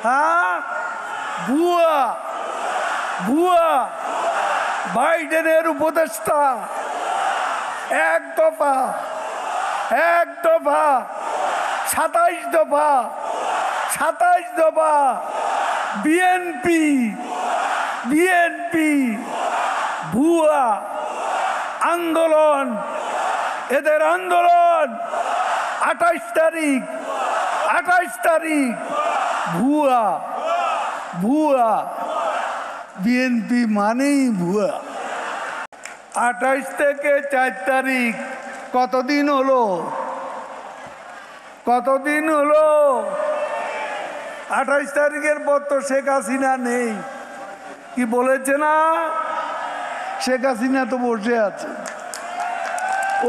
হ্যাঁ, ভুয়া ভুয়া বাইডেনের উপদেষ্টা এক দফা 27 দফা বিএনপি ভুয়া আন্দোলন, এদের আন্দোলন 28 তারিখ ভুয়া বিএনপি মানেই ভুয়া। 28 থেকে 4 তারিখ কতদিন হলো? 28 তারিখের পর তো শেখ হাসিনা নেই। কি বলেছে না? শেখ হাসিনা তো বসে আছে,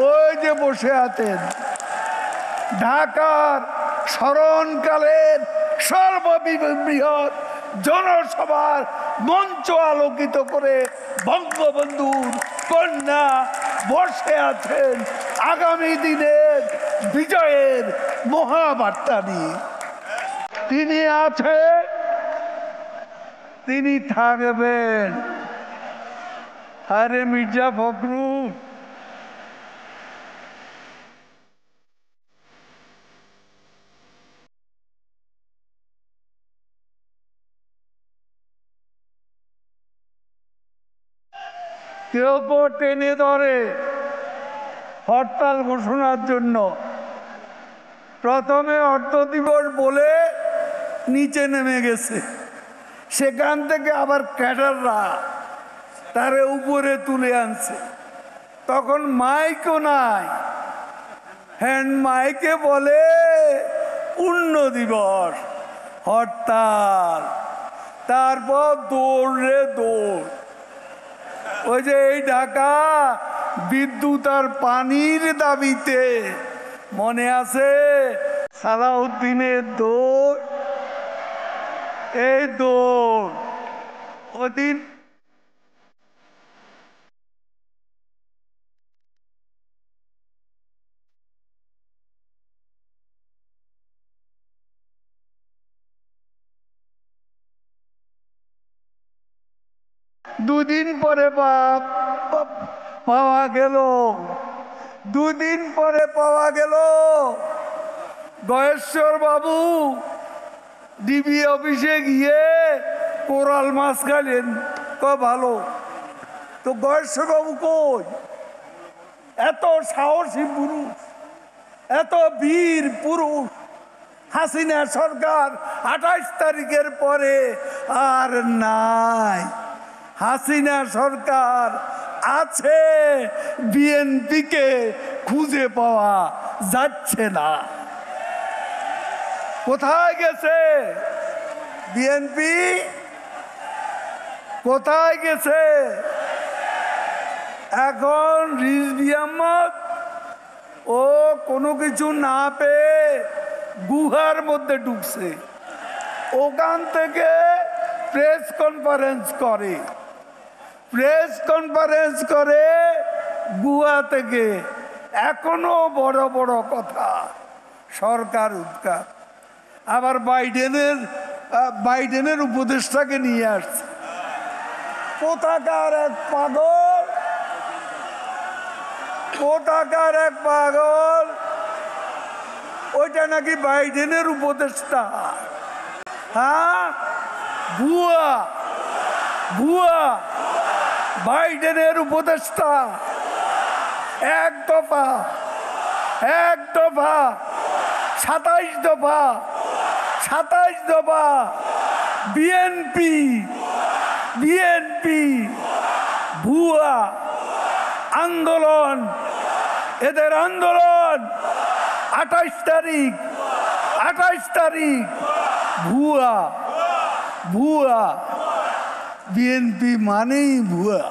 ওই যে বসে আছেন ঢাকার স্মরণকালের সর্ববৃহৎ জনসভার মঞ্চ আলোকিত করে বঙ্গবন্ধুর কন্যা বসে আছেন আগামী দিনের বিজয়ের মহাবার্তা নিয়ে। তিনি আছেন, তিনি থাকবেন। আরে মির্জা ফখরুল, কেউ টেনে ধরে হরতাল ঘোষণার জন্য। প্রথমে অর্থ দিবস বলে নিচে নেমে গেছে, সেখান থেকে আবার ক্যাডাররা তারে উপরে তুলে আনছে। তখন মাইকও নাই, হ্যান্ড মাইকে বলে পূর্ণ দিবস হরতাল। তারপর দৌড়, ওই যে এই ঢাকা বিদ্যুৎ আর পানির দাবিতে মনে আছে সালাউদ্দিনের দৌড়, এই দৌড় ওদিন দুদিন পরে পাওয়া গেল, গয়েশ্বর বাবু ডিবি অফিসে গিয়ে কোরাল মাছ খাইলেন। ভালো তো গয়েশ্বর বাবু কই? এত সাহসী পুরুষ, এত বীর পুরুষ হাসিনা সরকার 28 তারিখের পরে আর নাই। হাসিনা সরকার আছে, বিএনপিকে খুঁজে পাওয়া যাচ্ছে না। কোথায় গেছে বিএনপি? কোথায় গেছে? এখন রিজভী আহমদ ও কোনো কিছু না পেয়ে গুহার মধ্যে ঢুকছে, ওখান থেকে প্রেস কনফারেন্স করে গুহা থেকে। এখনো বড় বড় কথা, সরকার উৎখাত। আবার বাইডেনের উপদেষ্টাকে নিয়ে আসছে। কোথাকার এক পাগল, ওইটা নাকি বাইডেনের উপদেষ্টা। হ্যাঁ, ভুয়া বাইডেনের উপদেষ্টা এক দফা 27 দফা বিএনপি ভুয়া আন্দোলন, এদের আন্দোলন 28 তারিখ ভুয়া বিএনপি মানেই ভুয়া।